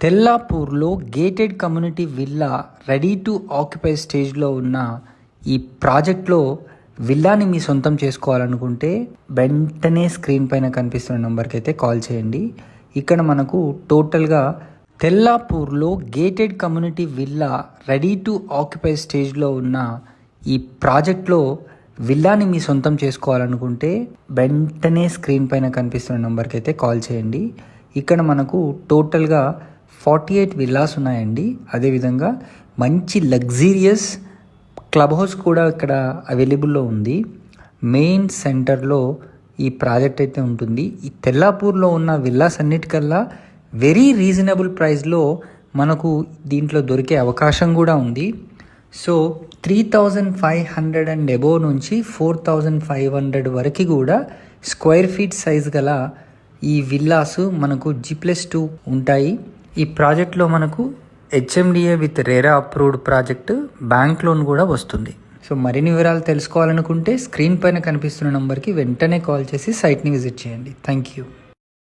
తెల్లాపూర్లో gated community villa ready to occupy స్టేజ్లో ఉన్న ఈ ప్రాజెక్ట్లో విల్లాని మీ సొంతం చేసుకోవాలనుకుంటే వెంటనే స్క్రీన్ పైన కనిపిస్తున్న నెంబర్కి అయితే కాల్ చేయండి. ఇక్కడ మనకు టోటల్గా తెల్లాపూర్లో gated community villa ready to occupy స్టేజ్లో ఉన్న ఈ ప్రాజెక్ట్లో విల్లాని మీ సొంతం చేసుకోవాలనుకుంటే వెంటనే స్క్రీన్ పైన కనిపిస్తున్న నెంబర్కి అయితే కాల్ చేయండి. ఇక్కడ మనకు టోటల్గా 48 విల్లాస్ ఉన్నాయండి. అదేవిధంగా మంచి లగ్జీరియస్ క్లబ్ హౌస్ కూడా ఇక్కడ అవైలబుల్లో ఉంది. మెయిన్ సెంటర్లో ఈ ప్రాజెక్ట్ అయితే ఉంటుంది. ఈ తెల్లాపూర్లో ఉన్న విల్లాస్ అన్నిటికల్లా వెరీ రీజనబుల్ ప్రైస్లో మనకు దీంట్లో దొరికే అవకాశం కూడా ఉంది. సో 3500 అండ్ అబోవ్ నుంచి 4500 వరకు కూడా స్క్వేర్ ఫీట్ సైజ్ గల ఈ విల్లాస్ మనకు G+2 ఉంటాయి. ఈ ప్రాజెక్ట్లో మనకు HMDA with RERA approved project bank loan కూడా వస్తుంది. సో మరిన్ని వివరాలు తెలుసుకోవాలనుకుంటే స్క్రీన్ పైన కనిపిస్తున్న నంబర్కి వెంటనే కాల్ చేసి సైట్ని విజిట్ చేయండి. Thank you.